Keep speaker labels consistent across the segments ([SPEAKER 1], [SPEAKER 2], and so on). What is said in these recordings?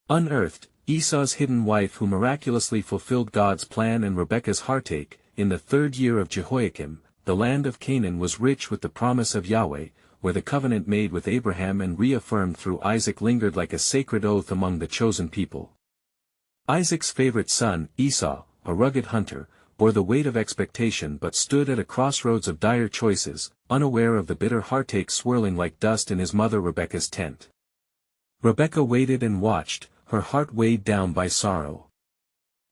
[SPEAKER 1] Unearthed, Esau's hidden wife who miraculously fulfilled God's plan, and Rebekah's heartache. In the 3rd year of Jehoiakim, the land of Canaan was rich with the promise of Yahweh, where the covenant made with Abraham and reaffirmed through Isaac lingered like a sacred oath among the chosen people. Isaac's favorite son, Esau, a rugged hunter, bore the weight of expectation but stood at a crossroads of dire choices, unaware of the bitter heartache swirling like dust in his mother Rebekah's tent. Rebekah waited and watched, her heart weighed down by sorrow.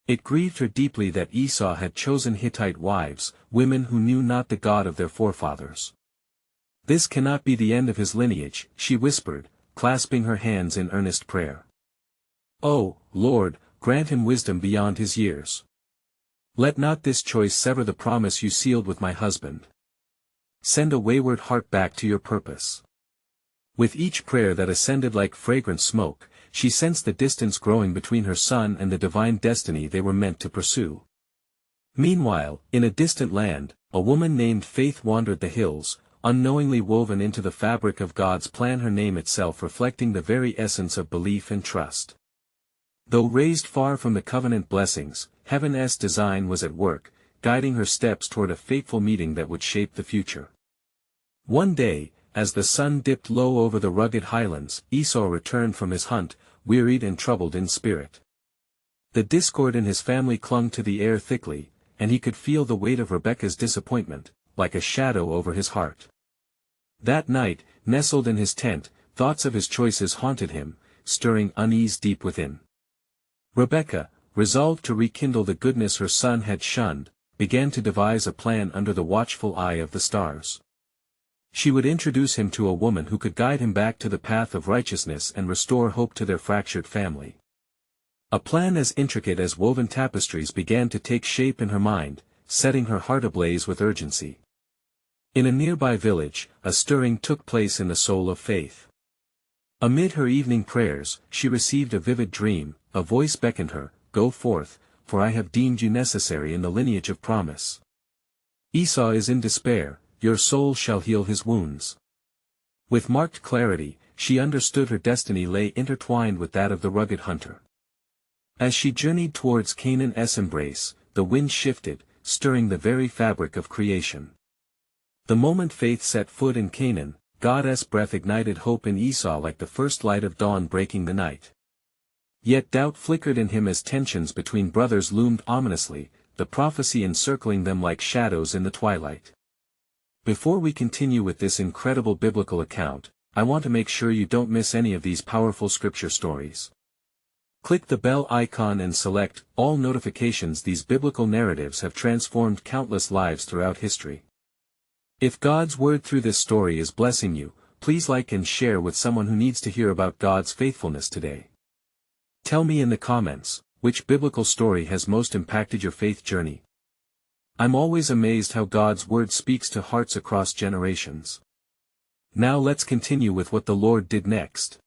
[SPEAKER 1] It grieved her deeply that Esau had chosen Hittite wives, women who knew not the God of their forefathers. "This cannot be the end of his lineage," she whispered, clasping her hands in earnest prayer. "Oh, Lord, grant him wisdom beyond his years. Let not this choice sever the promise you sealed with my husband. Send a wayward heart back to your purpose." With each prayer that ascended like fragrant smoke, she sensed the distance growing between her son and the divine destiny they were meant to pursue. Meanwhile, in a distant land, a woman named Faith wandered the hills, unknowingly woven into the fabric of God's plan, her name itself reflecting the very essence of belief and trust. Though raised far from the covenant blessings, Heaven's design was at work, guiding her steps toward a fateful meeting that would shape the future. One day, as the sun dipped low over the rugged highlands, Esau returned from his hunt, wearied and troubled in spirit. The discord in his family clung to the air thickly, and he could feel the weight of Rebekah's disappointment, like a shadow over his heart. That night, nestled in his tent, thoughts of his choices haunted him, stirring unease deep within. Rebekah, resolved to rekindle the goodness her son had shunned, began to devise a plan under the watchful eye of the stars. She would introduce him to a woman who could guide him back to the path of righteousness and restore hope to their fractured family. A plan as intricate as woven tapestries began to take shape in her mind, setting her heart ablaze with urgency. In a nearby village, a stirring took place in the soul of Faith. Amid her evening prayers, she received a vivid dream. A voice beckoned her, "Go forth, for I have deemed you necessary in the lineage of promise. Esau is in despair, your soul shall heal his wounds." With marked clarity, she understood her destiny lay intertwined with that of the rugged hunter. As she journeyed towards Canaan's embrace, the wind shifted, stirring the very fabric of creation. The moment Faith set foot in Canaan, God's breath ignited hope in Esau like the first light of dawn breaking the night. Yet doubt flickered in him as tensions between brothers loomed ominously, the prophecy encircling them like shadows in the twilight. Before we continue with this incredible biblical account, I want to make sure you don't miss any of these powerful scripture stories. Click the bell icon and select all notifications. These biblical narratives have transformed countless lives throughout history. If God's word through this story is blessing you, please like and share with someone who needs to hear about God's faithfulness today. Tell me in the comments, which biblical story has most impacted your faith journey? I'm always amazed how God's word speaks to hearts across generations. Now let's continue with what the Lord did next.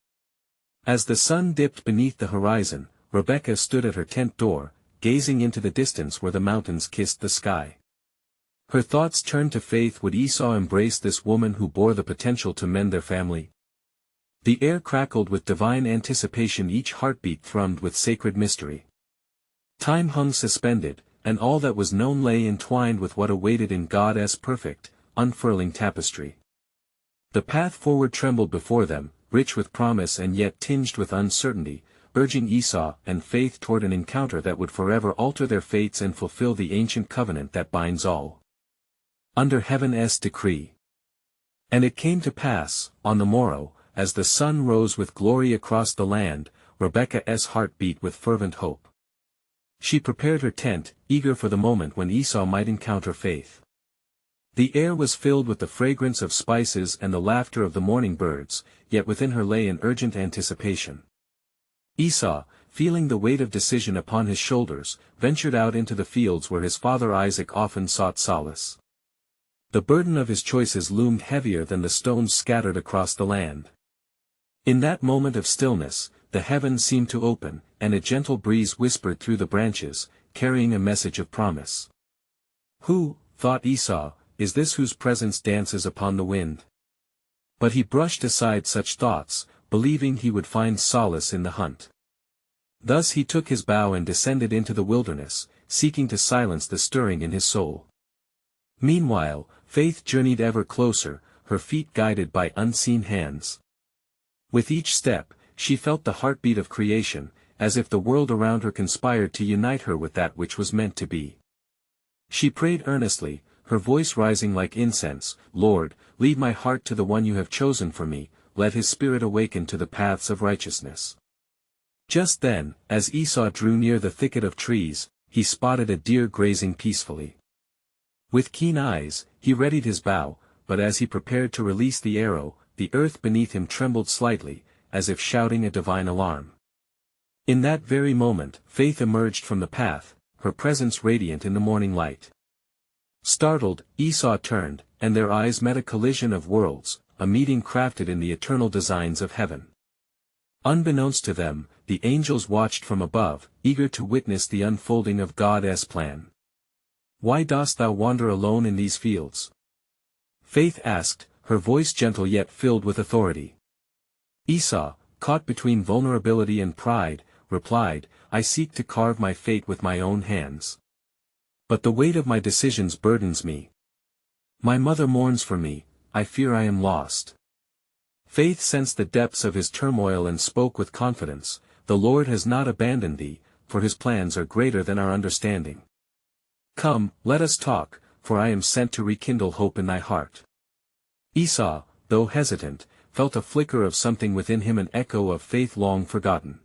[SPEAKER 1] As the sun dipped beneath the horizon, Rebekah stood at her tent door, gazing into the distance where the mountains kissed the sky. Her thoughts turned to Faith. Would Esau embrace this woman who bore the potential to mend their family? The air crackled with divine anticipation, each heartbeat thrummed with sacred mystery. Time hung suspended, and all that was known lay entwined with what awaited in God's perfect, unfurling tapestry. The path forward trembled before them, rich with promise and yet tinged with uncertainty, urging Esau and Faith toward an encounter that would forever alter their fates and fulfill the ancient covenant that binds all. Under Heaven's decree. And it came to pass, on the morrow, as the sun rose with glory across the land, Rebekah's heart beat with fervent hope. She prepared her tent, eager for the moment when Esau might encounter Faith. The air was filled with the fragrance of spices and the laughter of the morning birds, yet within her lay an urgent anticipation. Esau, feeling the weight of decision upon his shoulders, ventured out into the fields where his father Isaac often sought solace. The burden of his choices loomed heavier than the stones scattered across the land. In that moment of stillness, the heavens seemed to open, and a gentle breeze whispered through the branches, carrying a message of promise. "Who," thought Esau, "is this whose presence dances upon the wind?" But he brushed aside such thoughts, believing he would find solace in the hunt. Thus he took his bow and descended into the wilderness, seeking to silence the stirring in his soul. Meanwhile, Faith journeyed ever closer, her feet guided by unseen hands. With each step, she felt the heartbeat of creation, as if the world around her conspired to unite her with that which was meant to be. She prayed earnestly, her voice rising like incense, "Lord, lead my heart to the one you have chosen for me, let his spirit awaken to the paths of righteousness." Just then, as Esau drew near the thicket of trees, he spotted a deer grazing peacefully. With keen eyes, he readied his bow, but as he prepared to release the arrow, the earth beneath him trembled slightly, as if shouting a divine alarm. In that very moment, Faith emerged from the path, her presence radiant in the morning light. Startled, Esau turned, and their eyes met a collision of worlds, a meeting crafted in the eternal designs of heaven. Unbeknownst to them, the angels watched from above, eager to witness the unfolding of God's plan. "Why dost thou wander alone in these fields?" Faith asked, her voice gentle yet filled with authority. Esau, caught between vulnerability and pride, replied, "I seek to carve my fate with my own hands. But the weight of my decisions burdens me. My mother mourns for me, I fear I am lost." Faith sensed the depths of his turmoil and spoke with confidence, "The Lord has not abandoned thee, for his plans are greater than our understanding. Come, let us talk, for I am sent to rekindle hope in thy heart." Esau, though hesitant, felt a flicker of something within him, an echo of faith long forgotten.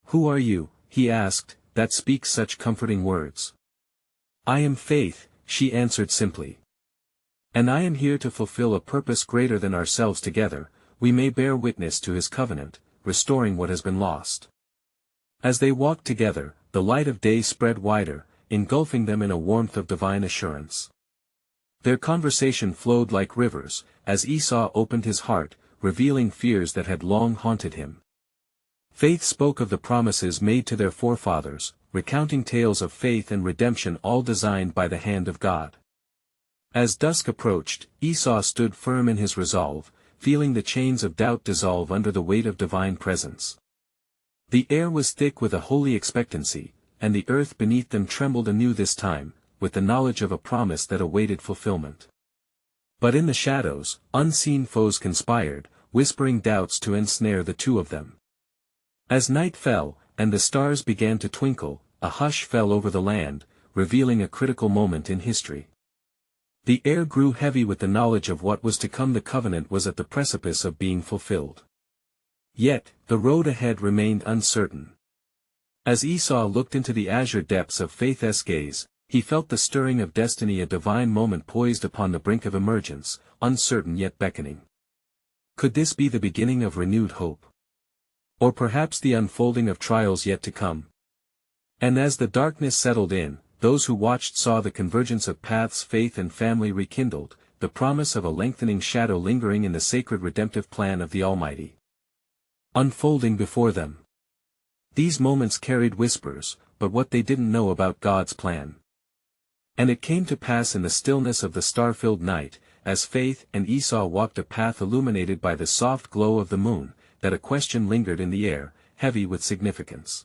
[SPEAKER 1] "Who are you," he asked, "that speaks such comforting words?" "I am Faith," she answered simply. "And I am here to fulfill a purpose greater than ourselves. Together, we may bear witness to his covenant, restoring what has been lost." As they walked together, the light of day spread wider, engulfing them in a warmth of divine assurance. Their conversation flowed like rivers, as Esau opened his heart, revealing fears that had long haunted him. Faith spoke of the promises made to their forefathers, recounting tales of faith and redemption, all designed by the hand of God. As dusk approached, Esau stood firm in his resolve, feeling the chains of doubt dissolve under the weight of divine presence. The air was thick with a holy expectancy, and the earth beneath them trembled anew this time, with the knowledge of a promise that awaited fulfillment. But in the shadows, unseen foes conspired, whispering doubts to ensnare the two of them. As night fell, and the stars began to twinkle, a hush fell over the land, revealing a critical moment in history. The air grew heavy with the knowledge of what was to come. The covenant was at the precipice of being fulfilled. Yet, the road ahead remained uncertain. As Esau looked into the azure depths of Faith's gaze, he felt the stirring of destiny, a divine moment poised upon the brink of emergence, uncertain yet beckoning. Could this be the beginning of renewed hope? Or perhaps the unfolding of trials yet to come? And as the darkness settled in, those who watched saw the convergence of paths, faith and family rekindled, the promise of a lengthening shadow lingering in the sacred redemptive plan of the Almighty, unfolding before them. These moments carried whispers, but what they didn't know about God's plan. And it came to pass in the stillness of the star-filled night, as Faith and Esau walked a path illuminated by the soft glow of the moon, that a question lingered in the air, heavy with significance.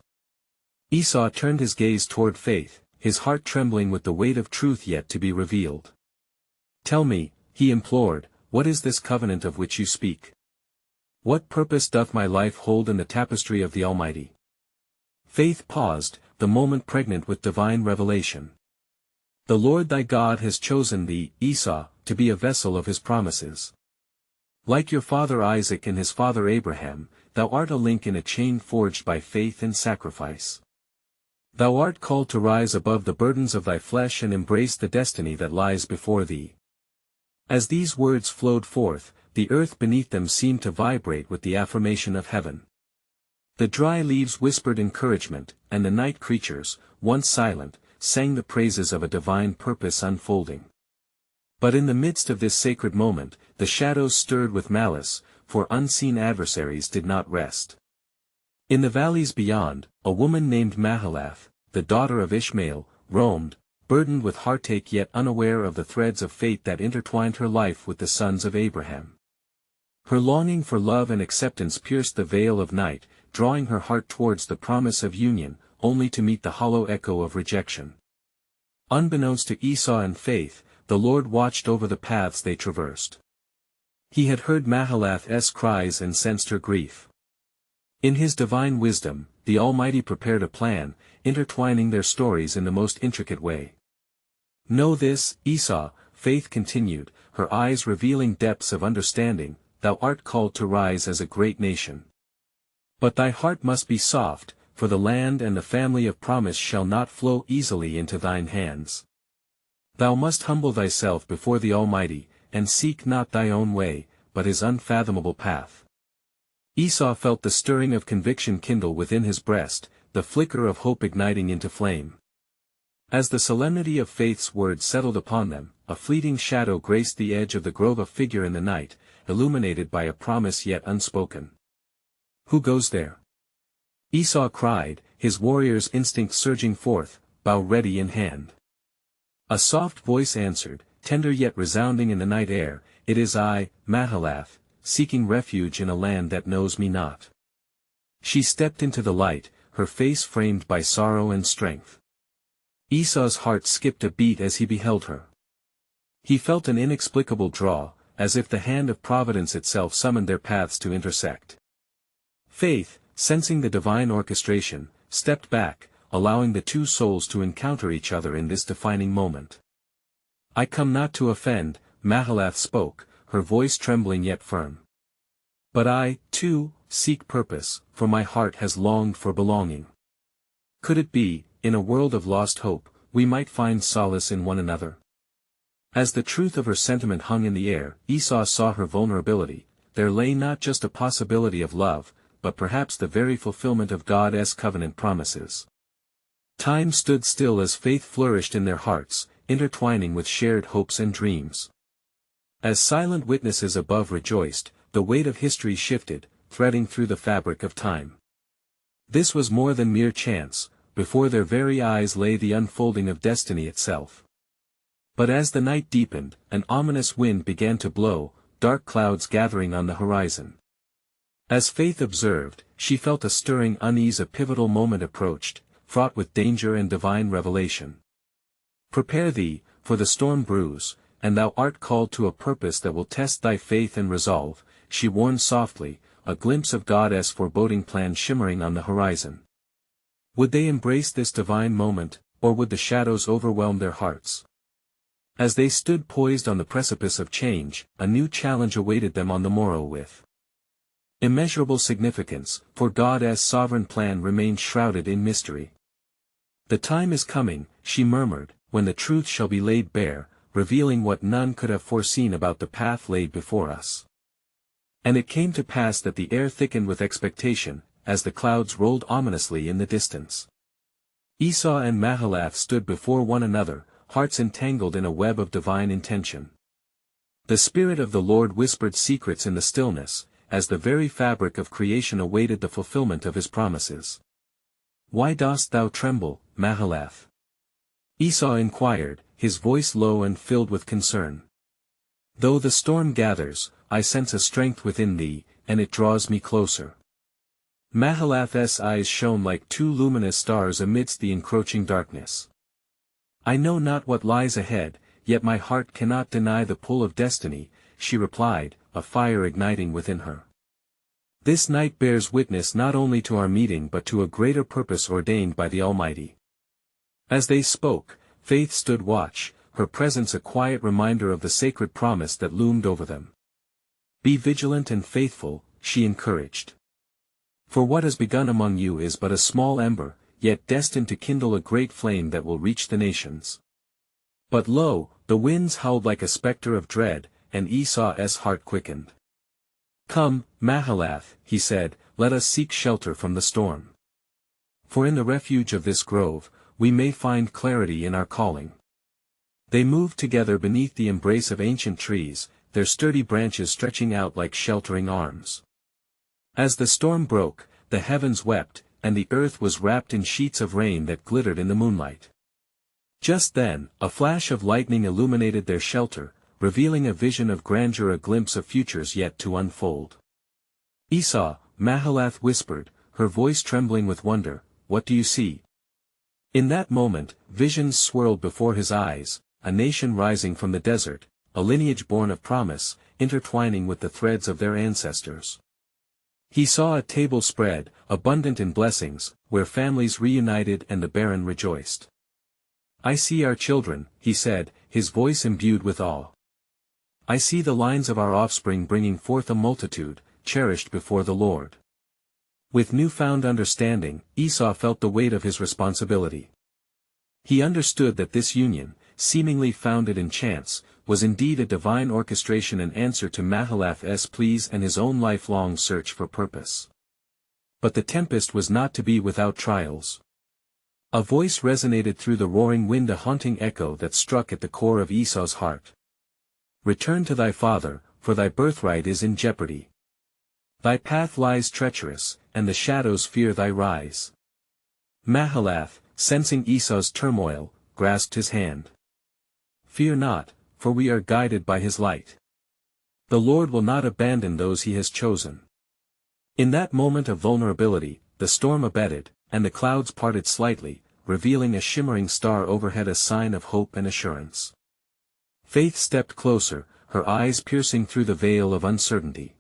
[SPEAKER 1] Esau turned his gaze toward Faith, his heart trembling with the weight of truth yet to be revealed. "Tell me," he implored, "what is this covenant of which you speak? What purpose doth my life hold in the tapestry of the Almighty?" Faith paused, the moment pregnant with divine revelation. "The Lord thy God has chosen thee, Esau, to be a vessel of his promises. Like your father Isaac and his father Abraham, thou art a link in a chain forged by faith and sacrifice. Thou art called to rise above the burdens of thy flesh and embrace the destiny that lies before thee." As these words flowed forth, the earth beneath them seemed to vibrate with the affirmation of heaven. The dry leaves whispered encouragement, and the night creatures, once silent, sang the praises of a divine purpose unfolding. But in the midst of this sacred moment, the shadows stirred with malice, for unseen adversaries did not rest. In the valleys beyond, a woman named Mahalath, the daughter of Ishmael, roamed, burdened with heartache yet unaware of the threads of fate that intertwined her life with the sons of Abraham. Her longing for love and acceptance pierced the veil of night, drawing her heart towards the promise of union, only to meet the hollow echo of rejection. Unbeknownst to Esau and Faith, the Lord watched over the paths they traversed. He had heard Mahalath's cries and sensed her grief. In his divine wisdom, the Almighty prepared a plan, intertwining their stories in the most intricate way. "Know this, Esau," Faith continued, her eyes revealing depths of understanding, "thou art called to rise as a great nation. But thy heart must be soft, for the land and the family of promise shall not flow easily into thine hands. Thou must humble thyself before the Almighty, and seek not thy own way, but his unfathomable path." Esau felt the stirring of conviction kindle within his breast, the flicker of hope igniting into flame. As the solemnity of Faith's words settled upon them, a fleeting shadow graced the edge of the grove, a figure in the night, illuminated by a promise yet unspoken. "Who goes there?" Esau cried, his warrior's instinct surging forth, bow ready in hand. A soft voice answered, tender yet resounding in the night air, "It is I, Mahalath, seeking refuge in a land that knows me not." She stepped into the light, her face framed by sorrow and strength. Esau's heart skipped a beat as he beheld her. He felt an inexplicable draw, as if the hand of providence itself summoned their paths to intersect. Faith, sensing the divine orchestration, stepped back, allowing the two souls to encounter each other in this defining moment. "I come not to offend," Mahalath spoke, her voice trembling yet firm. "But I, too, seek purpose, for my heart has longed for belonging. Could it be, in a world of lost hope, we might find solace in one another?" As the truth of her sentiment hung in the air, Esau saw her vulnerability. There lay not just a possibility of love, but perhaps the very fulfillment of God's covenant promises. Time stood still as faith flourished in their hearts, intertwining with shared hopes and dreams. As silent witnesses above rejoiced, the weight of history shifted, threading through the fabric of time. This was more than mere chance. Before their very eyes lay the unfolding of destiny itself. But as the night deepened, an ominous wind began to blow, dark clouds gathering on the horizon. As Faith observed, she felt a stirring unease. A pivotal moment approached, fraught with danger and divine revelation. "Prepare thee, for the storm brews, and thou art called to a purpose that will test thy faith and resolve," she warned softly, a glimpse of God's foreboding plan shimmering on the horizon. Would they embrace this divine moment, or would the shadows overwhelm their hearts? As they stood poised on the precipice of change, a new challenge awaited them on the morrow with immeasurable significance, for God's sovereign plan remained shrouded in mystery. "The time is coming," she murmured, "when the truth shall be laid bare, revealing what none could have foreseen about the path laid before us." And it came to pass that the air thickened with expectation, as the clouds rolled ominously in the distance. Esau and Mahalath stood before one another, hearts entangled in a web of divine intention. The Spirit of the Lord whispered secrets in the stillness, as the very fabric of creation awaited the fulfillment of his promises. "Why dost thou tremble, Mahalath?" Esau inquired, his voice low and filled with concern. "Though the storm gathers, I sense a strength within thee, and it draws me closer." Mahalath's eyes shone like two luminous stars amidst the encroaching darkness. "I know not what lies ahead, yet my heart cannot deny the pull of destiny," she replied, a fire igniting within her. "This night bears witness not only to our meeting but to a greater purpose ordained by the Almighty." As they spoke, Faith stood watch, her presence a quiet reminder of the sacred promise that loomed over them. "Be vigilant and faithful," she encouraged. "For what has begun among you is but a small ember, yet destined to kindle a great flame that will reach the nations." But lo, the winds howled like a spectre of dread, and Esau's heart quickened. "Come, Mahalath," he said, "let us seek shelter from the storm. For in the refuge of this grove, we may find clarity in our calling." They moved together beneath the embrace of ancient trees, their sturdy branches stretching out like sheltering arms. As the storm broke, the heavens wept, and the earth was wrapped in sheets of rain that glittered in the moonlight. Just then, a flash of lightning illuminated their shelter, revealing a vision of grandeur, a glimpse of futures yet to unfold. "Esau," Mahalath whispered, her voice trembling with wonder, "What do you see?" In that moment, visions swirled before his eyes, a nation rising from the desert, a lineage born of promise, intertwining with the threads of their ancestors. He saw a table spread, abundant in blessings, where families reunited and the barren rejoiced. "I see our children," he said, his voice imbued with awe. "I see the lines of our offspring bringing forth a multitude, cherished before the Lord." With newfound understanding, Esau felt the weight of his responsibility. He understood that this union, seemingly founded in chance, was indeed a divine orchestration and answer to Mahalath's pleas and his own lifelong search for purpose. But the tempest was not to be without trials. A voice resonated through the roaring wind, a haunting echo that struck at the core of Esau's heart. "Return to thy father, for thy birthright is in jeopardy. Thy path lies treacherous, and the shadows fear thy rise." Mahalath, sensing Esau's turmoil, grasped his hand. "Fear not, for we are guided by his light. The Lord will not abandon those he has chosen." In that moment of vulnerability, the storm abated, and the clouds parted slightly, revealing a shimmering star overhead, a sign of hope and assurance. Faith stepped closer, her eyes piercing through the veil of uncertainty.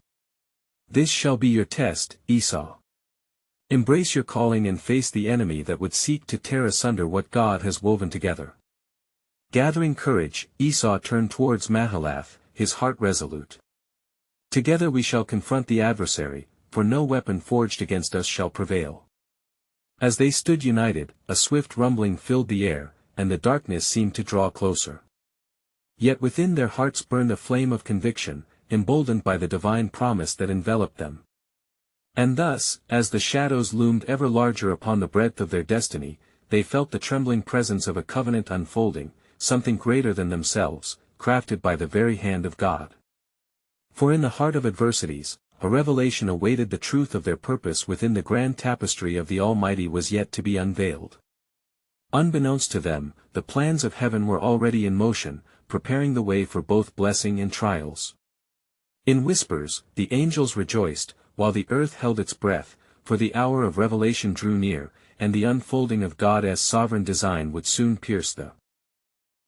[SPEAKER 1] "This shall be your test, Esau. Embrace your calling and face the enemy that would seek to tear asunder what God has woven together." Gathering courage, Esau turned towards Mahalath, his heart resolute. "Together we shall confront the adversary, for no weapon forged against us shall prevail." As they stood united, a swift rumbling filled the air, and the darkness seemed to draw closer. Yet within their hearts burned a flame of conviction, emboldened by the divine promise that enveloped them. And thus, as the shadows loomed ever larger upon the breadth of their destiny, they felt the trembling presence of a covenant unfolding, something greater than themselves, crafted by the very hand of God. For in the heart of adversities, a revelation awaited. The truth of their purpose within the grand tapestry of the Almighty was yet to be unveiled. Unbeknownst to them, the plans of heaven were already in motion, preparing the way for both blessing and trials. In whispers, the angels rejoiced, while the earth held its breath, for the hour of revelation drew near, and the unfolding of God's sovereign design would soon pierce the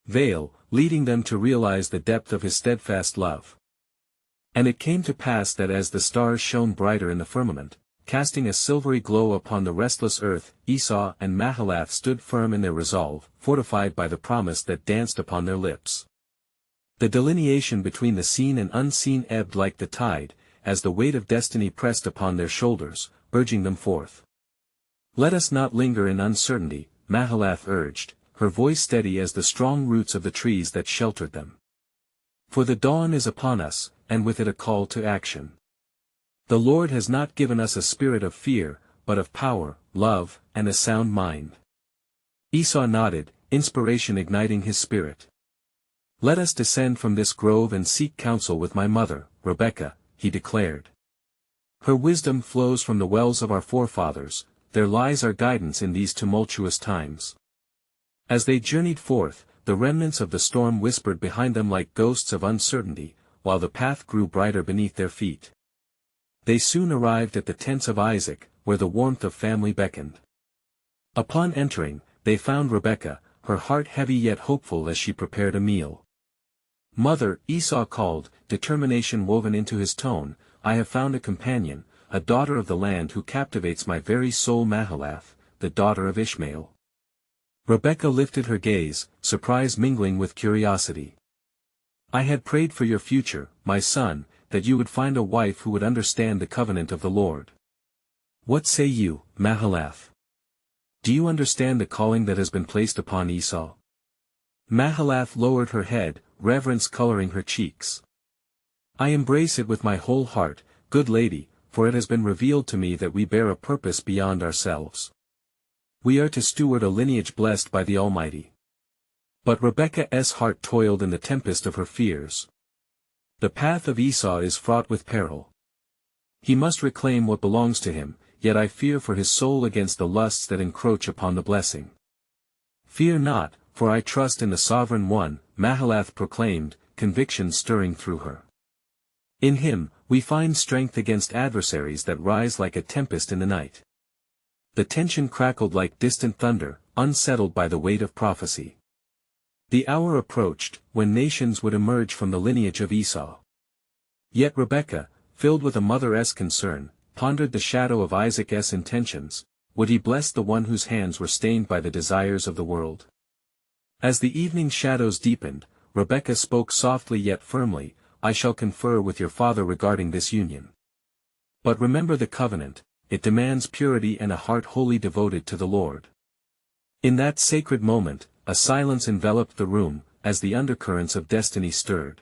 [SPEAKER 1] veil, leading them to realize the depth of his steadfast love. And it came to pass that as the stars shone brighter in the firmament, casting a silvery glow upon the restless earth, Esau and Mahalath stood firm in their resolve, fortified by the promise that danced upon their lips. The delineation between the seen and unseen ebbed like the tide, as the weight of destiny pressed upon their shoulders, urging them forth. "Let us not linger in uncertainty," Mahalath urged, her voice steady as the strong roots of the trees that sheltered them. "For the dawn is upon us, and with it a call to action. The Lord has not given us a spirit of fear, but of power, love, and a sound mind." Esau nodded, inspiration igniting his spirit. "Let us descend from this grove and seek counsel with my mother, Rebekah," he declared. "Her wisdom flows from the wells of our forefathers, there lies our guidance in these tumultuous times." As they journeyed forth, the remnants of the storm whispered behind them like ghosts of uncertainty, while the path grew brighter beneath their feet. They soon arrived at the tents of Isaac, where the warmth of family beckoned. Upon entering, they found Rebekah, her heart heavy yet hopeful as she prepared a meal. "Mother," Esau called, determination woven into his tone, "I have found a companion, a daughter of the land who captivates my very soul, Mahalath, the daughter of Ishmael." Rebekah lifted her gaze, surprise mingling with curiosity. "I had prayed for your future, my son, that you would find a wife who would understand the covenant of the Lord. What say you, Mahalath? Do you understand the calling that has been placed upon Esau?" Mahalath lowered her head, reverence coloring her cheeks. "I embrace it with my whole heart, good lady, for it has been revealed to me that we bear a purpose beyond ourselves. We are to steward a lineage blessed by the Almighty." But Rebekah's heart toiled in the tempest of her fears. The path of Esau is fraught with peril. He must reclaim what belongs to him, yet I fear for his soul against the lusts that encroach upon the blessing. "Fear not, for I trust in the Sovereign One," Mahalath proclaimed, conviction stirring through her. "In him, we find strength against adversaries that rise like a tempest in the night." The tension crackled like distant thunder, unsettled by the weight of prophecy. The hour approached, when nations would emerge from the lineage of Esau. Yet Rebekah, filled with a mother's concern, pondered the shadow of Isaac's intentions. Would he bless the one whose hands were stained by the desires of the world? As the evening shadows deepened, Rebekah spoke softly yet firmly, I shall confer with your father regarding this union. But remember the covenant, it demands purity and a heart wholly devoted to the Lord. In that sacred moment, a silence enveloped the room, as the undercurrents of destiny stirred.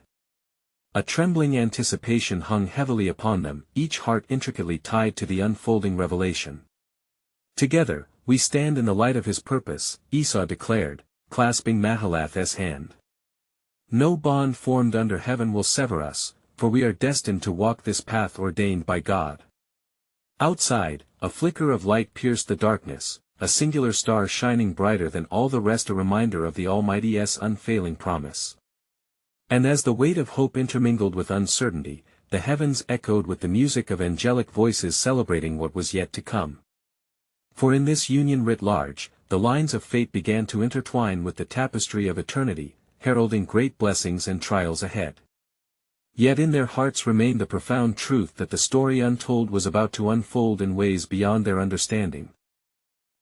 [SPEAKER 1] A trembling anticipation hung heavily upon them, each heart intricately tied to the unfolding revelation. Together, we stand in the light of his purpose, Esau declared, clasping Mahalath's hand. No bond formed under heaven will sever us, for we are destined to walk this path ordained by God. Outside, a flicker of light pierced the darkness, a singular star shining brighter than all the rest, a reminder of the Almighty's unfailing promise. And as the weight of hope intermingled with uncertainty, the heavens echoed with the music of angelic voices celebrating what was yet to come. For in this union writ large, the lines of fate began to intertwine with the tapestry of eternity, heralding great blessings and trials ahead. Yet in their hearts remained the profound truth that the story untold was about to unfold in ways beyond their understanding.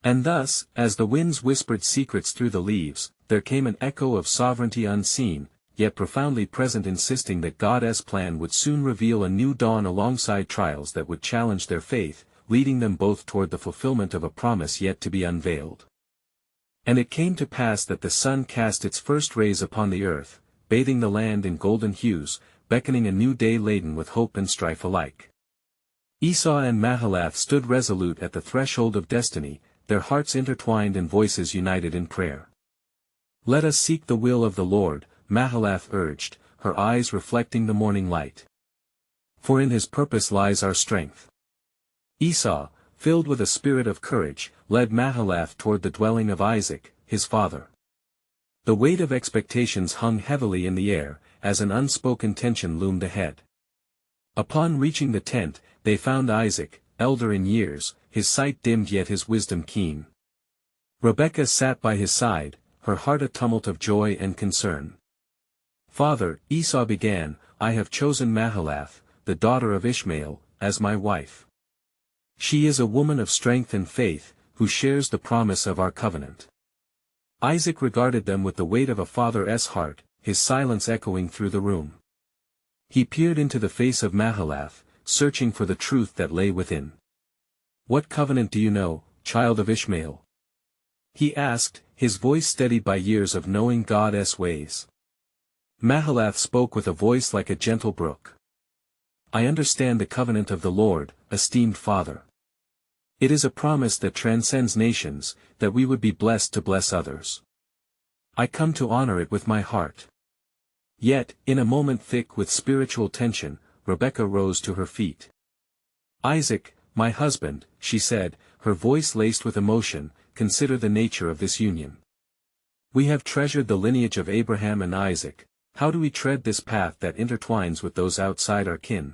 [SPEAKER 1] And thus, as the winds whispered secrets through the leaves, there came an echo of sovereignty unseen, yet profoundly present, insisting that God's plan would soon reveal a new dawn alongside trials that would challenge their faith, leading them both toward the fulfillment of a promise yet to be unveiled. And it came to pass that the sun cast its first rays upon the earth, bathing the land in golden hues, beckoning a new day laden with hope and strife alike. Esau and Mahalath stood resolute at the threshold of destiny, their hearts intertwined and voices united in prayer. Let us seek the will of the Lord, Mahalath urged, her eyes reflecting the morning light. For in his purpose lies our strength. Esau, filled with a spirit of courage, led Mahalath toward the dwelling of Isaac, his father. The weight of expectations hung heavily in the air, as an unspoken tension loomed ahead. Upon reaching the tent, they found Isaac, elder in years, his sight dimmed yet his wisdom keen. Rebekah sat by his side, her heart a tumult of joy and concern. Father, Esau began, I have chosen Mahalath, the daughter of Ishmael, as my wife. She is a woman of strength and faith, who shares the promise of our covenant. Isaac regarded them with the weight of a father's heart, his silence echoing through the room. He peered into the face of Mahalath, searching for the truth that lay within. What covenant do you know, child of Ishmael? He asked, his voice steadied by years of knowing God's ways. Mahalath spoke with a voice like a gentle brook. I understand the covenant of the Lord, esteemed father. It is a promise that transcends nations, that we would be blessed to bless others. I come to honor it with my heart. Yet, in a moment thick with spiritual tension, Rebekah rose to her feet. Isaac, my husband, she said, her voice laced with emotion, consider the nature of this union. We have treasured the lineage of Abraham and Isaac, how do we tread this path that intertwines with those outside our kin?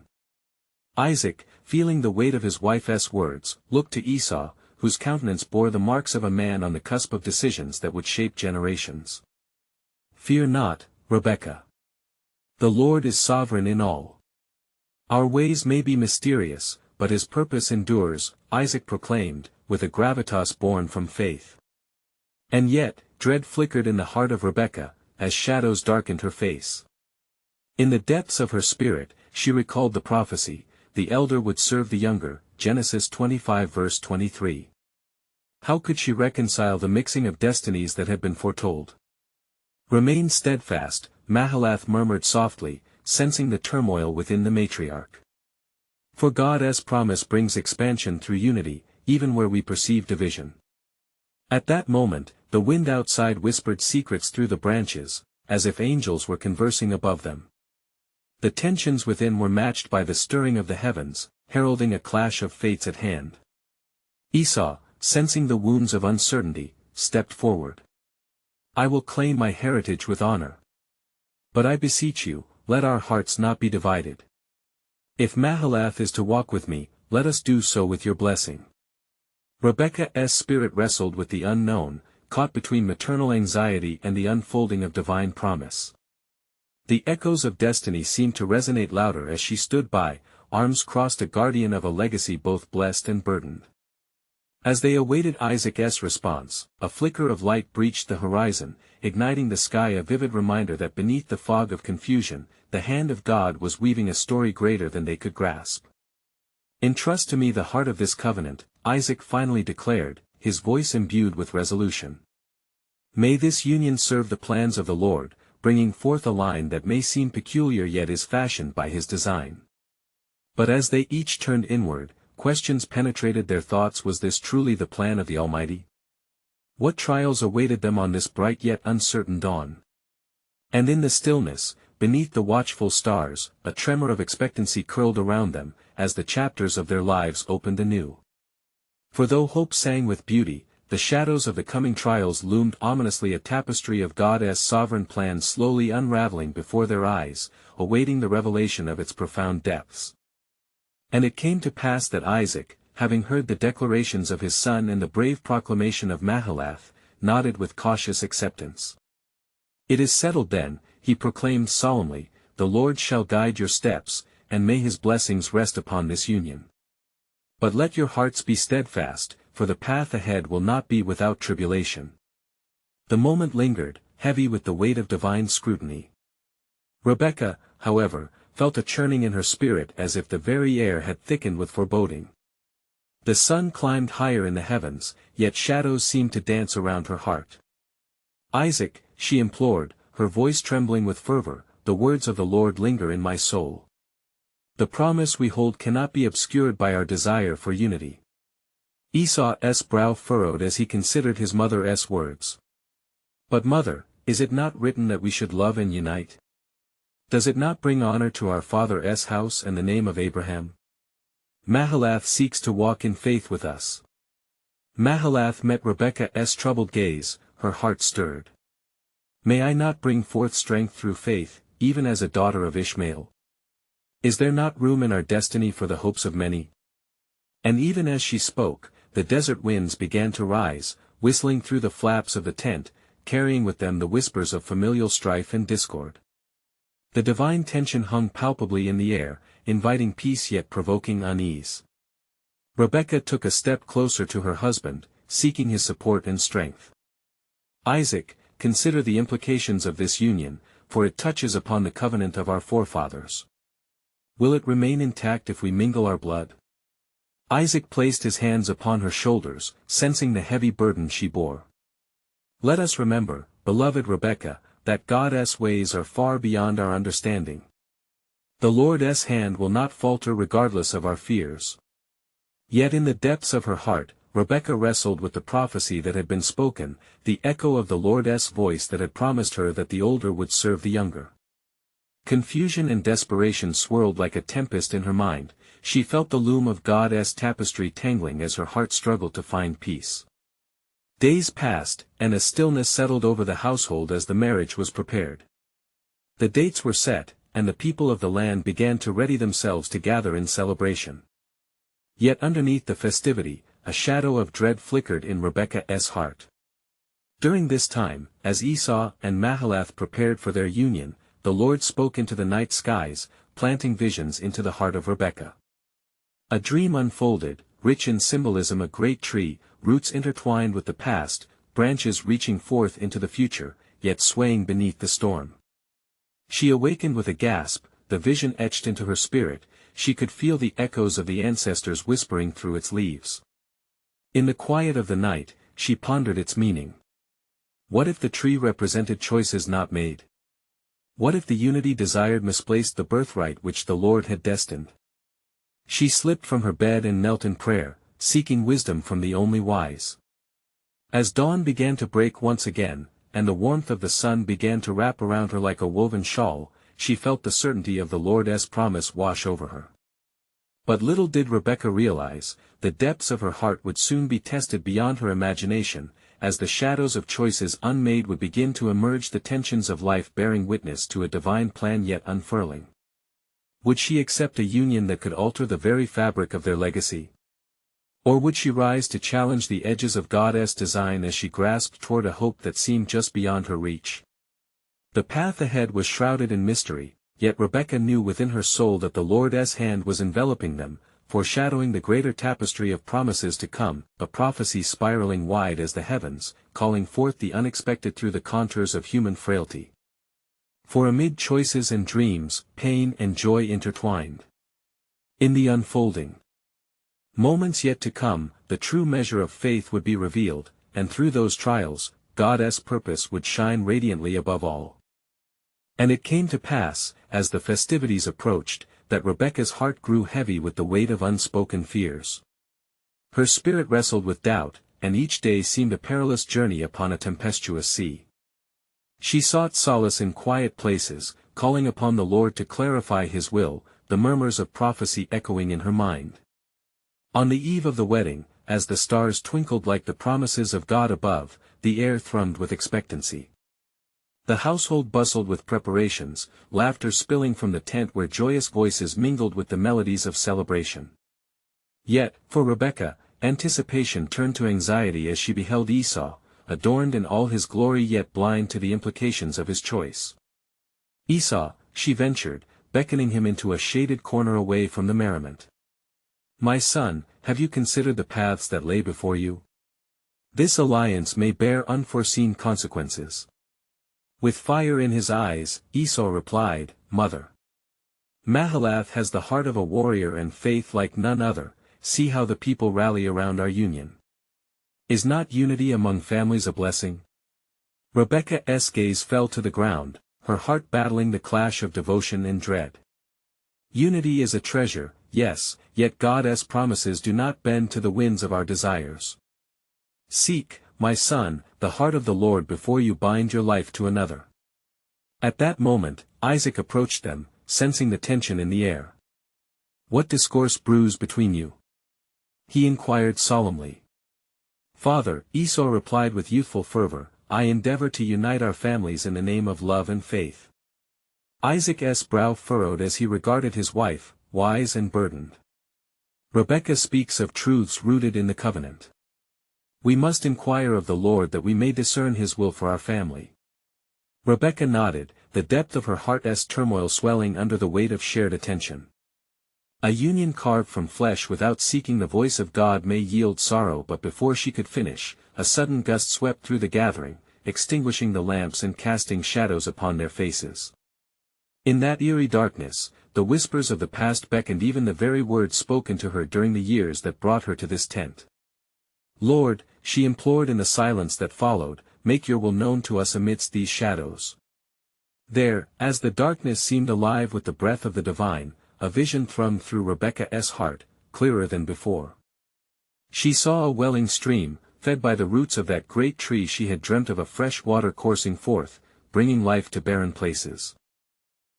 [SPEAKER 1] Isaac, feeling the weight of his wife's words, looked to Esau, whose countenance bore the marks of a man on the cusp of decisions that would shape generations. Fear not, Rebekah. The Lord is sovereign in all. Our ways may be mysterious, but his purpose endures, Isaac proclaimed, with a gravitas born from faith. And yet, dread flickered in the heart of Rebekah, as shadows darkened her face. In the depths of her spirit, she recalled the prophecy, the elder would serve the younger, Genesis 25 verse 23. How could she reconcile the mixing of destinies that had been foretold? Remain steadfast, Mahalath murmured softly, sensing the turmoil within the matriarch. For God's promise brings expansion through unity, even where we perceive division. At that moment, the wind outside whispered secrets through the branches, as if angels were conversing above them. The tensions within were matched by the stirring of the heavens, heralding a clash of fates at hand. Esau, sensing the wounds of uncertainty, stepped forward. I will claim my heritage with honor. But I beseech you, let our hearts not be divided. If Mahalath is to walk with me, let us do so with your blessing. Rebekah's spirit wrestled with the unknown, caught between maternal anxiety and the unfolding of divine promise. The echoes of destiny seemed to resonate louder as she stood by, arms crossed, a guardian of a legacy both blessed and burdened. As they awaited Isaac's response, a flicker of light breached the horizon, igniting the sky, a vivid reminder that beneath the fog of confusion, the hand of God was weaving a story greater than they could grasp. "Entrust to me the heart of this covenant," Isaac finally declared, his voice imbued with resolution. "May this union serve the plans of the Lord, bringing forth a line that may seem peculiar yet is fashioned by his design." But as they each turned inward, questions penetrated their thoughts. Was this truly the plan of the Almighty? What trials awaited them on this bright yet uncertain dawn? And in the stillness, beneath the watchful stars, a tremor of expectancy curled around them, as the chapters of their lives opened anew. For though hope sang with beauty, the shadows of the coming trials loomed ominously, a tapestry of God's sovereign plan slowly unraveling before their eyes, awaiting the revelation of its profound depths. And it came to pass that Isaac, having heard the declarations of his son and the brave proclamation of Mahalath, nodded with cautious acceptance. "It is settled then," he proclaimed solemnly, "the Lord shall guide your steps, and may his blessings rest upon this union. But let your hearts be steadfast, for the path ahead will not be without tribulation." The moment lingered, heavy with the weight of divine scrutiny. Rebekah, however, felt a churning in her spirit as if the very air had thickened with foreboding. The sun climbed higher in the heavens, yet shadows seemed to dance around her heart. "Isaac," she implored, her voice trembling with fervor, "the words of the Lord linger in my soul. The promise we hold cannot be obscured by our desire for unity." Esau's brow furrowed as he considered his mother's words. "But mother, is it not written that we should love and unite? Does it not bring honor to our father's house and the name of Abraham? Mahalath seeks to walk in faith with us." Mahalath met Rebekah's troubled gaze, her heart stirred. "May I not bring forth strength through faith, even as a daughter of Ishmael? Is there not room in our destiny for the hopes of many?" And even as she spoke, the desert winds began to rise, whistling through the flaps of the tent, carrying with them the whispers of familial strife and discord. The divine tension hung palpably in the air, inviting peace yet provoking unease. Rebekah took a step closer to her husband, seeking his support and strength. "Isaac, consider the implications of this union, for it touches upon the covenant of our forefathers. Will it remain intact if we mingle our blood?" Isaac placed his hands upon her shoulders, sensing the heavy burden she bore. "Let us remember, beloved Rebekah, that God's ways are far beyond our understanding. The Lord's hand will not falter regardless of our fears." Yet in the depths of her heart, Rebekah wrestled with the prophecy that had been spoken, the echo of the Lord's voice that had promised her that the older would serve the younger. Confusion and desperation swirled like a tempest in her mind. She felt the loom of God's tapestry tangling as her heart struggled to find peace. Days passed, and a stillness settled over the household as the marriage was prepared. The dates were set, and the people of the land began to ready themselves to gather in celebration. Yet underneath the festivity, a shadow of dread flickered in Rebekah's heart. During this time, as Esau and Mahalath prepared for their union, the Lord spoke into the night skies, planting visions into the heart of Rebekah. A dream unfolded, rich in symbolism, a great tree, roots intertwined with the past, branches reaching forth into the future, yet swaying beneath the storm. She awakened with a gasp, the vision etched into her spirit, she could feel the echoes of the ancestors whispering through its leaves. In the quiet of the night, she pondered its meaning. What if the tree represented choices not made? What if the unity desired misplaced the birthright which the Lord had destined? She slipped from her bed and knelt in prayer, seeking wisdom from the only wise. As dawn began to break once again, and the warmth of the sun began to wrap around her like a woven shawl, she felt the certainty of the Lord's promise wash over her. But little did Rebekah realize, the depths of her heart would soon be tested beyond her imagination, as the shadows of choices unmade would begin to emerge, the tensions of life bearing witness to a divine plan yet unfurling. Would she accept a union that could alter the very fabric of their legacy? Or would she rise to challenge the edges of God's design as she grasped toward a hope that seemed just beyond her reach? The path ahead was shrouded in mystery, yet Rebekah knew within her soul that the Lord's hand was enveloping them, foreshadowing the greater tapestry of promises to come, a prophecy spiraling wide as the heavens, calling forth the unexpected through the contours of human frailty. For amid choices and dreams, pain and joy intertwined. In the unfolding moments yet to come, the true measure of faith would be revealed, and through those trials, God's purpose would shine radiantly above all. And it came to pass, as the festivities approached, that Rebekah's heart grew heavy with the weight of unspoken fears. Her spirit wrestled with doubt, and each day seemed a perilous journey upon a tempestuous sea. She sought solace in quiet places, calling upon the Lord to clarify His will, the murmurs of prophecy echoing in her mind. On the eve of the wedding, as the stars twinkled like the promises of God above, the air thrummed with expectancy. The household bustled with preparations, laughter spilling from the tent where joyous voices mingled with the melodies of celebration. Yet, for Rebekah, anticipation turned to anxiety as she beheld Esau, adorned in all his glory yet blind to the implications of his choice. "Esau," she ventured, beckoning him into a shaded corner away from the merriment. "My son, have you considered the paths that lay before you? This alliance may bear unforeseen consequences." With fire in his eyes, Esau replied, "Mother. Mahalath has the heart of a warrior and faith like none other. See how the people rally around our union. Is not unity among families a blessing?" Rebekah's gaze fell to the ground, her heart battling the clash of devotion and dread. Unity is a treasure, yes, yet God's promises do not bend to the winds of our desires. "Seek, my son, the heart of the Lord before you bind your life to another." At that moment, Isaac approached them, sensing the tension in the air. "What discourse brews between you?" he inquired solemnly. "Father," Esau replied with youthful fervor, "I endeavor to unite our families in the name of love and faith." Isaac's brow furrowed as he regarded his wife, wise and burdened. Rebekah speaks of truths rooted in the covenant. "We must inquire of the Lord that we may discern His will for our family." Rebekah nodded, the depth of her heart's turmoil swelling under the weight of shared attention. A union carved from flesh without seeking the voice of God may yield sorrow, but before she could finish, a sudden gust swept through the gathering, extinguishing the lamps and casting shadows upon their faces. In that eerie darkness, the whispers of the past beckoned, even the very words spoken to her during the years that brought her to this tent. "Lord," she implored in the silence that followed, "make your will known to us amidst these shadows." There, as the darkness seemed alive with the breath of the divine, a vision thrummed through Rebekah's heart, clearer than before. She saw a welling stream, fed by the roots of that great tree she had dreamt of, a fresh water coursing forth, bringing life to barren places.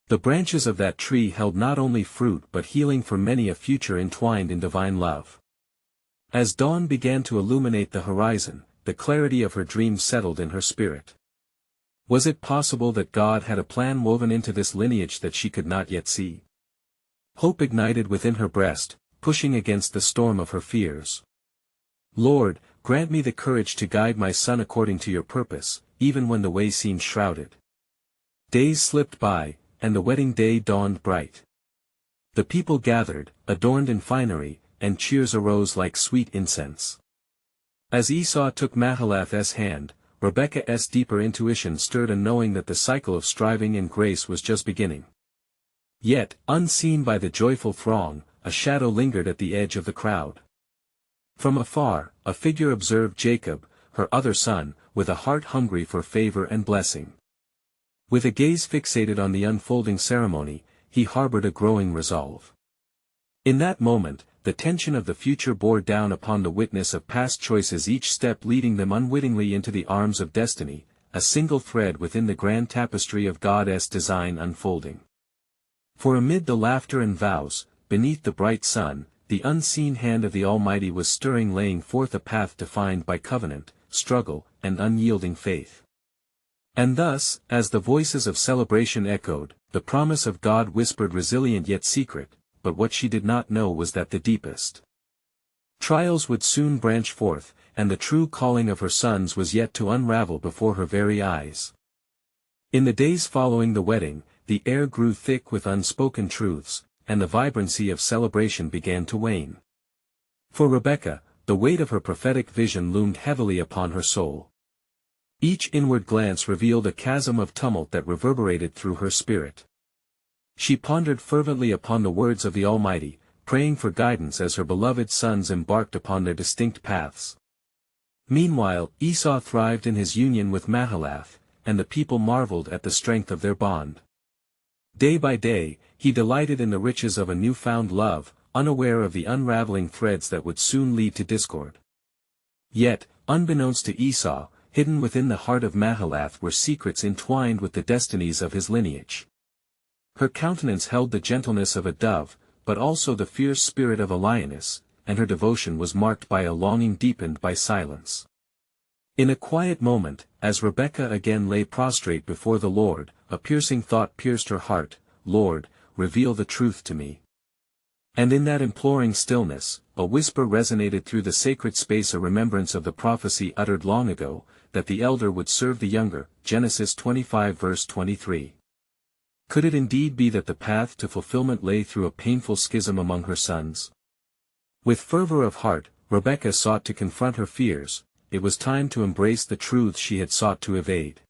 [SPEAKER 1] The branches of that tree held not only fruit but healing for many a future entwined in divine love. As dawn began to illuminate the horizon, the clarity of her dream settled in her spirit. Was it possible that God had a plan woven into this lineage that she could not yet see? Hope ignited within her breast, pushing against the storm of her fears. "Lord, grant me the courage to guide my son according to your purpose, even when the way seemed shrouded." Days slipped by, and the wedding day dawned bright. The people gathered, adorned in finery, and cheers arose like sweet incense. As Esau took Mahalath's hand, Rebekah's deeper intuition stirred a knowing that the cycle of striving and grace was just beginning. Yet, unseen by the joyful throng, a shadow lingered at the edge of the crowd. From afar, a figure observed Jacob, her other son, with a heart hungry for favor and blessing. With a gaze fixated on the unfolding ceremony, he harbored a growing resolve. In that moment, the tension of the future bore down upon the witness of past choices, each step leading them unwittingly into the arms of destiny, a single thread within the grand tapestry of God's design unfolding. For amid the laughter and vows, beneath the bright sun, the unseen hand of the Almighty was stirring, laying forth a path defined by covenant, struggle, and unyielding faith. And thus, as the voices of celebration echoed, the promise of God whispered, resilient yet secret, but what she did not know was that the deepest Trials would soon branch forth, and the true calling of her sons was yet to unravel before her very eyes. In the days following the wedding, the air grew thick with unspoken truths, and the vibrancy of celebration began to wane. For Rebekah, the weight of her prophetic vision loomed heavily upon her soul. Each inward glance revealed a chasm of tumult that reverberated through her spirit. She pondered fervently upon the words of the Almighty, praying for guidance as her beloved sons embarked upon their distinct paths. Meanwhile, Esau thrived in his union with Mahalath, and the people marveled at the strength of their bond. Day by day, he delighted in the riches of a newfound love, unaware of the unraveling threads that would soon lead to discord. Yet, unbeknownst to Esau, hidden within the heart of Mahalath were secrets entwined with the destinies of his lineage. Her countenance held the gentleness of a dove, but also the fierce spirit of a lioness, and her devotion was marked by a longing deepened by silence. In a quiet moment, as Rebekah again lay prostrate before the Lord, a piercing thought pierced her heart, "Lord, reveal the truth to me." And in that imploring stillness, a whisper resonated through the sacred space, a remembrance of the prophecy uttered long ago, that the elder would serve the younger, Genesis 25 verse 23. Could it indeed be that the path to fulfillment lay through a painful schism among her sons? With fervor of heart, Rebekah sought to confront her fears. It was time to embrace the truths she had sought to evade.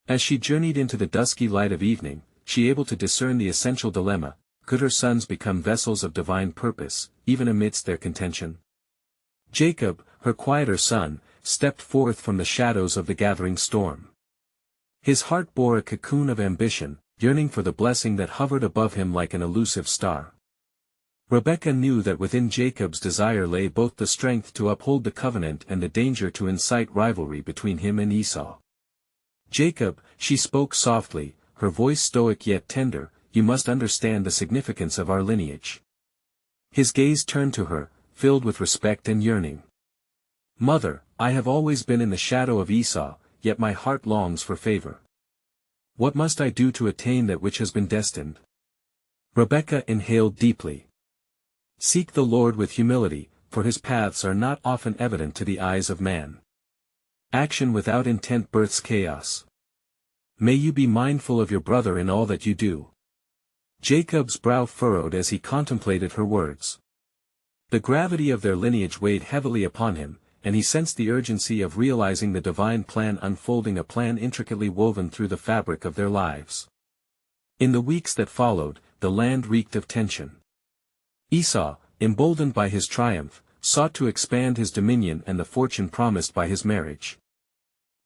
[SPEAKER 1] As she journeyed into the dusky light of evening, she able to discern the essential dilemma: could her sons become vessels of divine purpose, even amidst their contention? Jacob, her quieter son, stepped forth from the shadows of the gathering storm. His heart bore a cocoon of ambition, yearning for the blessing that hovered above him like an elusive star. Rebekah knew that within Jacob's desire lay both the strength to uphold the covenant and the danger to incite rivalry between him and Esau. "Jacob," she spoke softly, her voice stoic yet tender, "you must understand the significance of our lineage." His gaze turned to her, filled with respect and yearning. "Mother, I have always been in the shadow of Esau, yet my heart longs for favor. What must I do to attain that which has been destined?" Rebekah inhaled deeply. "Seek the Lord with humility, for his paths are not often evident to the eyes of man. Action without intent births chaos. May you be mindful of your brother in all that you do." Jacob's brow furrowed as he contemplated her words. The gravity of their lineage weighed heavily upon him, and he sensed the urgency of realizing the divine plan unfolding, a plan intricately woven through the fabric of their lives. In the weeks that followed, the land reeked of tension. Esau, emboldened by his triumph, sought to expand his dominion and the fortune promised by his marriage.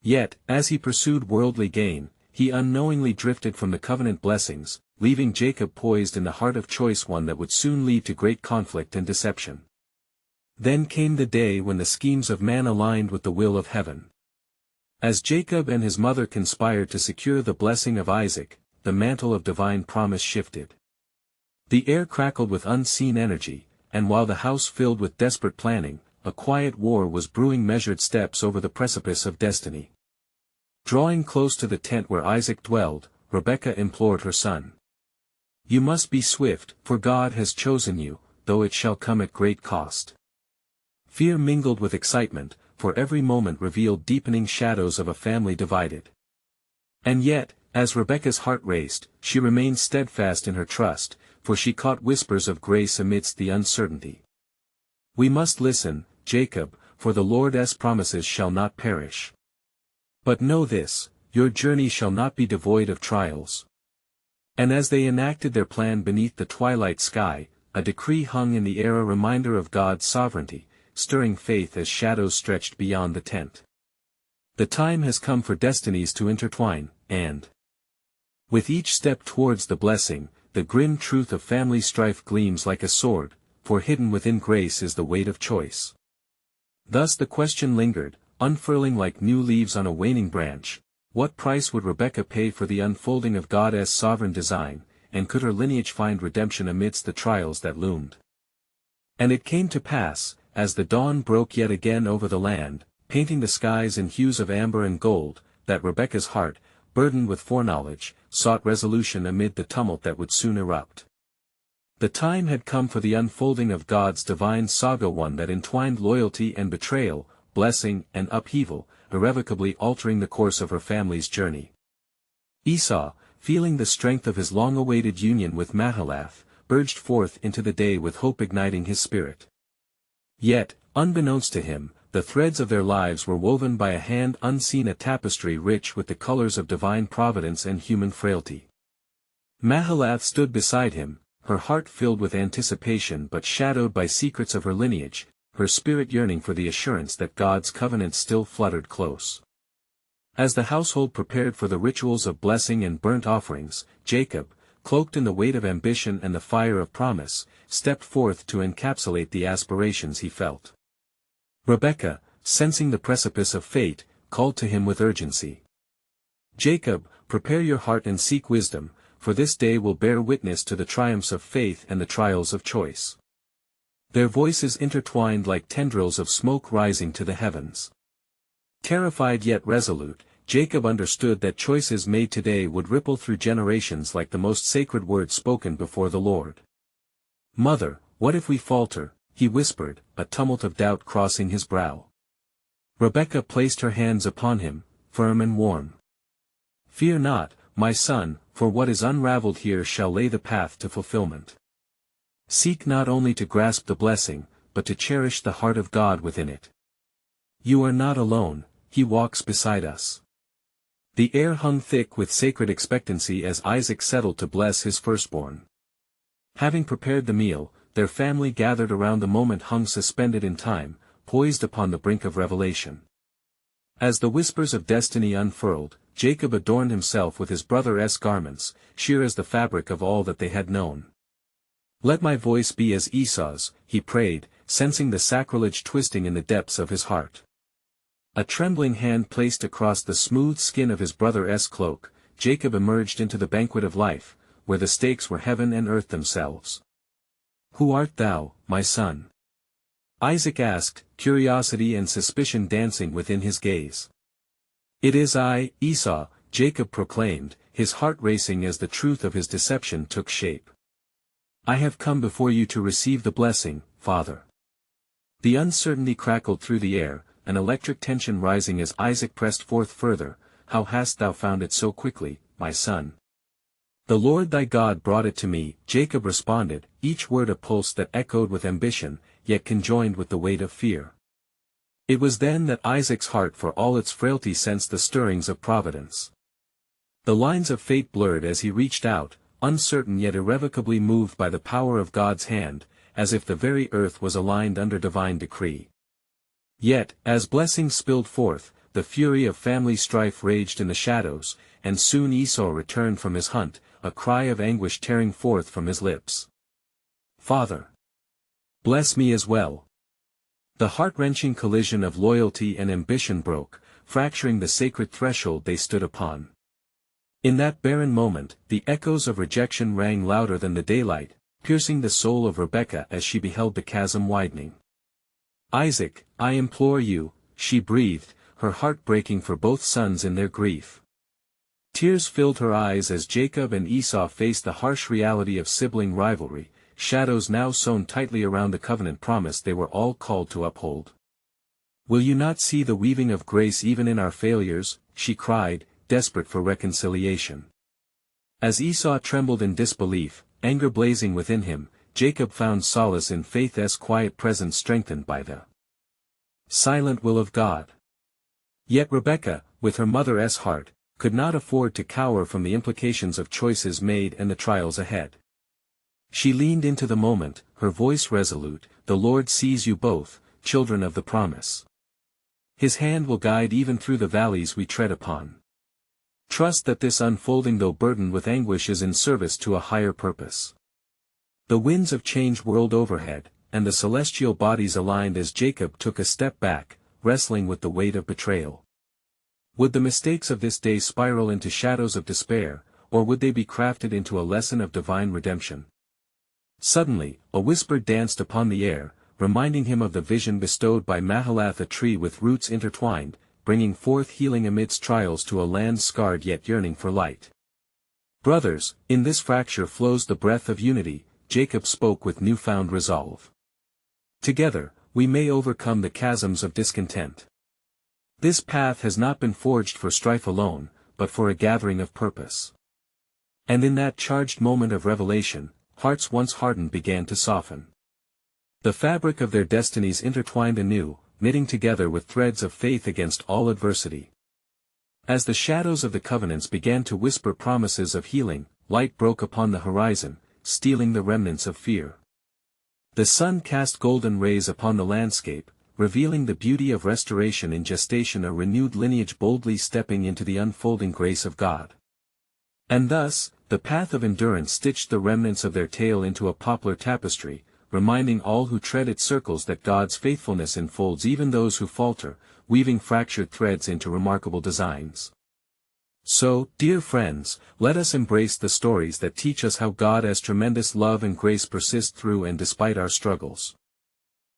[SPEAKER 1] Yet, as he pursued worldly gain, he unknowingly drifted from the covenant blessings, leaving Jacob poised in the heart of choice, one that would soon lead to great conflict and deception. Then came the day when the schemes of man aligned with the will of heaven. As Jacob and his mother conspired to secure the blessing of Isaac, the mantle of divine promise shifted. The air crackled with unseen energy, and while the house filled with desperate planning, a quiet war was brewing, measured steps over the precipice of destiny. Drawing close to the tent where Isaac dwelled, Rebekah implored her son. "You must be swift, for God has chosen you, though it shall come at great cost." Fear mingled with excitement, for every moment revealed deepening shadows of a family divided. And yet, as Rebekah's heart raced, she remained steadfast in her trust, for she caught whispers of grace amidst the uncertainty. "We must listen, Jacob, for the Lord's promises shall not perish. But know this, your journey shall not be devoid of trials." And as they enacted their plan beneath the twilight sky, a decree hung in the air, a reminder of God's sovereignty, stirring faith as shadows stretched beyond the tent. The time has come for destinies to intertwine, and with each step towards the blessing, the grim truth of family strife gleams like a sword, for hidden within grace is the weight of choice. Thus the question lingered, unfurling like new leaves on a waning branch: what price would Rebekah pay for the unfolding of God's sovereign design, and could her lineage find redemption amidst the trials that loomed? And it came to pass, as the dawn broke yet again over the land, painting the skies in hues of amber and gold, that Rebekah's heart, burdened with foreknowledge, sought resolution amid the tumult that would soon erupt. The time had come for the unfolding of God's divine saga, one that entwined loyalty and betrayal, blessing and upheaval, irrevocably altering the course of her family's journey. Esau, feeling the strength of his long-awaited union with Mahalath, urged forth into the day with hope igniting his spirit. Yet, unbeknownst to him, the threads of their lives were woven by a hand unseen, a tapestry rich with the colors of divine providence and human frailty. Mahalath stood beside him, her heart filled with anticipation but shadowed by secrets of her lineage, her spirit yearning for the assurance that God's covenant still fluttered close. As the household prepared for the rituals of blessing and burnt offerings, Jacob, cloaked in the weight of ambition and the fire of promise, stepped forth to encapsulate the aspirations he felt. Rebekah, sensing the precipice of fate, called to him with urgency. "Jacob, prepare your heart and seek wisdom, for this day will bear witness to the triumphs of faith and the trials of choice." Their voices intertwined like tendrils of smoke rising to the heavens. Terrified yet resolute, Jacob understood that choices made today would ripple through generations like the most sacred words spoken before the Lord. "Mother, what if we falter?" he whispered, a tumult of doubt crossing his brow. Rebekah placed her hands upon him, firm and warm. "Fear not, my son, for what is unraveled here shall lay the path to fulfillment. Seek not only to grasp the blessing, but to cherish the heart of God within it. You are not alone, He walks beside us." The air hung thick with sacred expectancy as Isaac settled to bless his firstborn. Having prepared the meal, their family gathered around the moment hung suspended in time, poised upon the brink of revelation. As the whispers of destiny unfurled, Jacob adorned himself with his brother's garments, sheer as the fabric of all that they had known. "Let my voice be as Esau's," he prayed, sensing the sacrilege twisting in the depths of his heart. A trembling hand placed across the smooth skin of his brother's cloak, Jacob emerged into the banquet of life, where the stakes were heaven and earth themselves. "Who art thou, my son?" Isaac asked, curiosity and suspicion dancing within his gaze. "It is I, Esau," Jacob proclaimed, his heart racing as the truth of his deception took shape. "I have come before you to receive the blessing, Father." The uncertainty crackled through the air, an electric tension rising as Isaac pressed forth further. "How hast thou found it so quickly, my son?" "The Lord thy God brought it to me," Jacob responded, each word a pulse that echoed with ambition, yet conjoined with the weight of fear. It was then that Isaac's heart for all its frailty sensed the stirrings of providence. The lines of fate blurred as he reached out, uncertain yet irrevocably moved by the power of God's hand, as if the very earth was aligned under divine decree. Yet, as blessings spilled forth, the fury of family strife raged in the shadows, and soon Esau returned from his hunt, a cry of anguish tearing forth from his lips. "Father! Bless me as well." The heart-wrenching collision of loyalty and ambition broke, fracturing the sacred threshold they stood upon. In that barren moment, the echoes of rejection rang louder than the daylight, piercing the soul of Rebekah as she beheld the chasm widening. "Isaac, I implore you," she breathed, her heart breaking for both sons in their grief. Tears filled her eyes as Jacob and Esau faced the harsh reality of sibling rivalry, shadows now sewn tightly around the covenant promise they were all called to uphold. "Will you not see the weaving of grace even in our failures?" she cried, desperate for reconciliation. As Esau trembled in disbelief, anger blazing within him, Jacob found solace in faith's quiet presence strengthened by the silent will of God. Yet Rebekah, with her mother's heart, could not afford to cower from the implications of choices made and the trials ahead. She leaned into the moment, her voice resolute, "The Lord sees you both, children of the promise. His hand will guide even through the valleys we tread upon. Trust that this unfolding though burdened with anguish is in service to a higher purpose." The winds of change whirled overhead, and the celestial bodies aligned as Jacob took a step back, wrestling with the weight of betrayal. Would the mistakes of this day spiral into shadows of despair, or would they be crafted into a lesson of divine redemption? Suddenly, a whisper danced upon the air, reminding him of the vision bestowed by Mahalath, a tree with roots intertwined, bringing forth healing amidst trials to a land scarred yet yearning for light. "Brothers, in this fracture flows the breath of unity," Jacob spoke with newfound resolve. Together, we may overcome the chasms of discontent. This path has not been forged for strife alone, but for a gathering of purpose. And in that charged moment of revelation, hearts once hardened began to soften. The fabric of their destinies intertwined anew, knitting together with threads of faith against all adversity. As the shadows of the covenants began to whisper promises of healing, light broke upon the horizon, stealing the remnants of fear. The sun cast golden rays upon the landscape, revealing the beauty of restoration in gestation, a renewed lineage boldly stepping into the unfolding grace of God. And thus, the path of endurance stitched the remnants of their tale into a poplar tapestry, reminding all who tread its circles that God's faithfulness enfolds even those who falter, weaving fractured threads into remarkable designs. So, dear friends, let us embrace the stories that teach us how God's tremendous love and grace persist through and despite our struggles.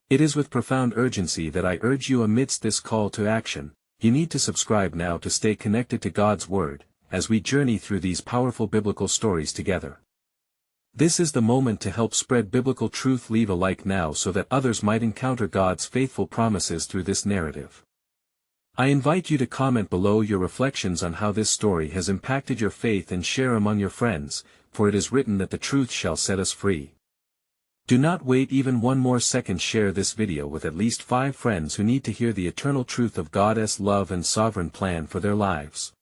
[SPEAKER 1] It is with profound urgency that I urge you amidst this call to action, you need to subscribe now to stay connected to God's Word, as we journey through these powerful biblical stories together. This is the moment to help spread biblical truth. Leave a like now so that others might encounter God's faithful promises through this narrative. I invite you to comment below your reflections on how this story has impacted your faith and share among your friends, for it is written that the truth shall set us free. Do not wait even one more second. Share this video with at least 5 friends who need to hear the eternal truth of God's love and sovereign plan for their lives.